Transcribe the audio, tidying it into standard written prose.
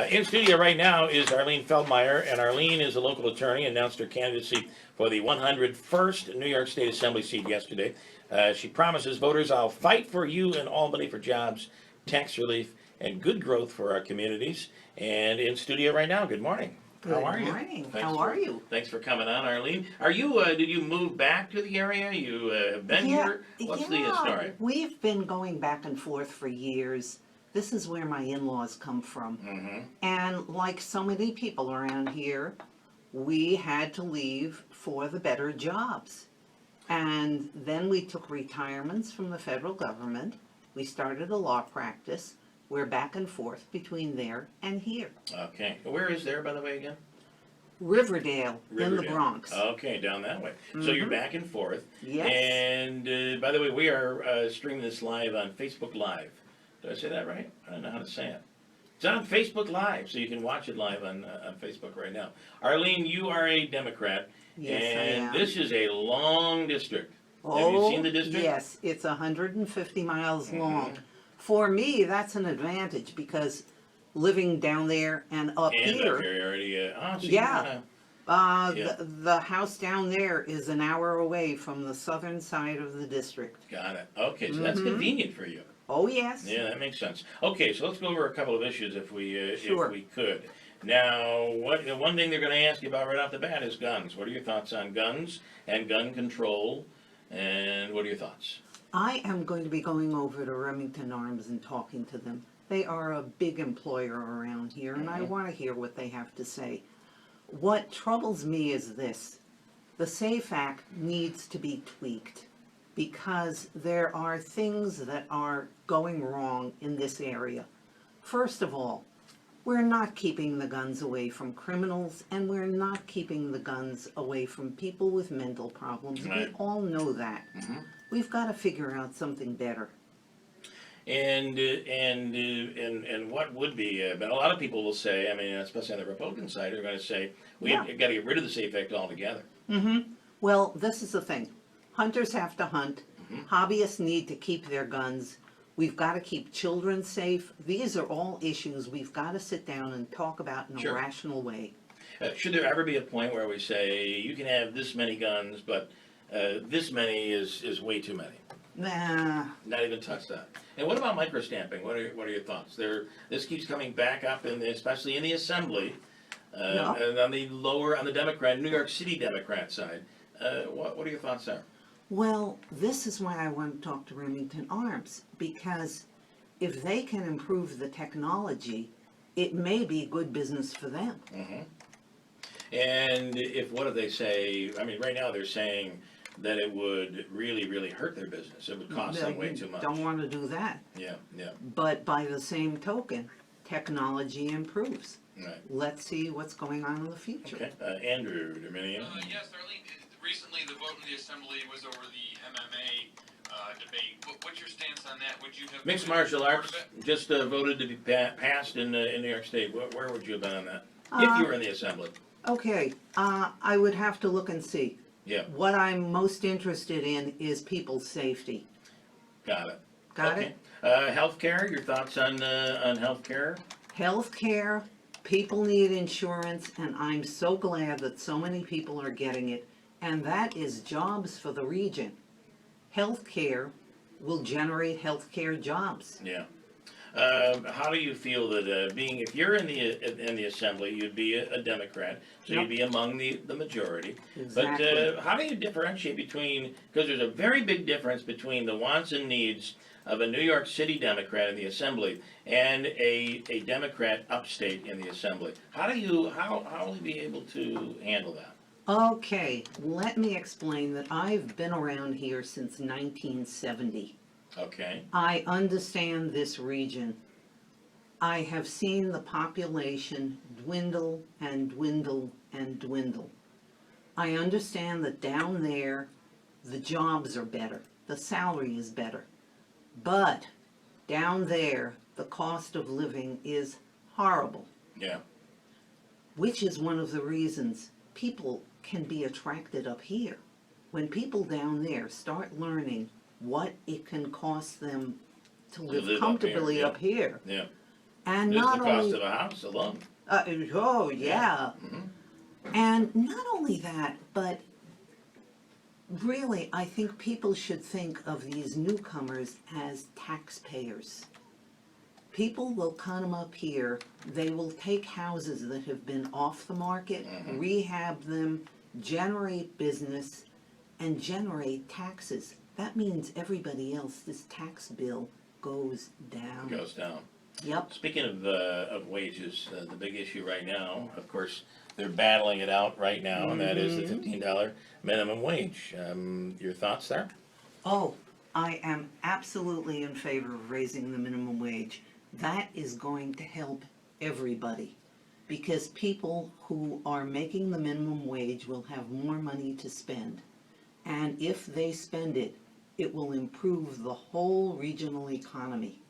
In studio right now is Arlene Feldmeier, and Arlene is a local attorney, announced her candidacy for the 101st New York State Assembly seat yesterday. She promises voters, "I'll fight for you in Albany for jobs, tax relief, and good growth for our communities." And in studio right now, good morning. How are you? Good morning. Thanks How for- are you? Thanks for coming on, Arlene. Are you? Did you move back to the area? You have been here. What's the story? We've been going back and forth for years. This is where my in-laws come from. Mm-hmm. And like so many people around here, we had to leave for the better jobs. And then we took retirements from the federal government. We started a law practice. We're back and forth between there and here. Okay. Where is there, by the way, again? Riverdale, in the Riverdale. Bronx. Okay, down that way. So you're back and forth. Yes. And by the way, we are streaming this live on Facebook Live. Did I say that right? I don't know how to say it. It's on Facebook Live, so you can watch it live on Facebook right now. Arlene, you are a Democrat, Yes, I and am. this is a long district. Have you seen the district? Yes, it's 150 miles long. Mhm. For me, that's an advantage because living down there and up And here, up here, you already, so Yeah. Yeah. the house down there is an hour away from the southern side of the district.Got it. Okay, so that's Mhm. convenient for you. Oh, yes. Yeah, that makes sense. Okay, so let's go over a couple of issues if we Sure. could. Now, one thing they're going to ask you about right off the bat is guns. What are your thoughts on guns and gun control? And what are your thoughts? I am going to be going over to Remington Arms and talking to them. They are a big employer around here, and I Mhm. want to hear what they have to say. What troubles me is this. The SAFE Act needs to be tweaked because there are things that are going wrong in this area. First of all, we're not keeping the guns away from criminals, and we're not keeping the guns away from people with mental problems. Right. We all know that. Mhm. We've got to figure out something better. And what would be? But a lot of people will say, I mean, especially on the Republican side, they're going to say we've Yeah. got to get rid of the SAFE Act altogether. Well, this is the thing. Hunters have to hunt. Mhm. Hobbyists need to keep their guns. We've got to keep children safe. These are all issues we've got to sit down and talk about in Sure. a rational way. Should there ever be a point where we say you can have this many guns, but this many is way too many? Nah, Not even touch that. And what about microstamping? What are your thoughts? This keeps coming back up, especially in the Assembly, Yeah. and on the Democrat, New York City Democrat side. What are your thoughts there? well, this is why I want to talk to Remington Arms, because if they can improve the technology, it may be good business for them. And what if they say? I mean, right now they're saying that it would really, really hurt their business. It would cost them way too much. Don't want to do that. Yeah, yeah, But by the same token, technology improves. right. Let's see what's going on in the future. Okay, Andrew Derminio. Yes, Arlene, recently the vote in the Assembly was over the MMA debate. What's your stance on that? Would you have Mixed voted in martial support arts of it? just voted to be passed in New York State. Where would you have been on that if you were in the Assembly? Okay, I would have to look and see. Yeah, What I'm most interested in is people's safety. got it. Got Okay. it? Healthcare. Your thoughts on healthcare? Healthcare, people need insurance, and I'm so glad that so many people are getting it. And that is jobs for the region. Healthcare will generate healthcare jobs. Yeah. How do you feel that if you're in the Assembly, you'd be a Democrat, so Yep. you'd be among the majority. Exactly. But how do you differentiate between? Because there's a very big difference between the wants and needs of a New York City Democrat in the Assembly and a Democrat upstate in the Assembly. How will you be able to handle that? Okay, let me explain that I've been around here since 1970. Okay. I understand this region. I have seen the population dwindle and dwindle and dwindle. I understand that down there, the jobs are better, the salary is better. But down there, the cost of living is horrible, Yeah. which is one of the reasons people can be attracted up here. When people down there start learning what it can cost them to live live up comfortably here, yeah. up here, Yeah. And Just the not cost only, of a house alone. oh, yeah. Mhm. And not only that, but really, I think people should think of these newcomers as taxpayers. People will come up here, they will take houses that have been off the market, rehab them, generate business, and generate taxes. That means everybody else, this tax bill goes down. Goes down. Yep, Speaking of wages, the big issue right now, of course, they're battling it out right now, and that is the $15 minimum wage. Your thoughts there? oh, I am absolutely in favor of raising the minimum wage. That is going to help everybody, because people who are making the minimum wage will have more money to spend. And if they spend it, it will improve the whole regional economy.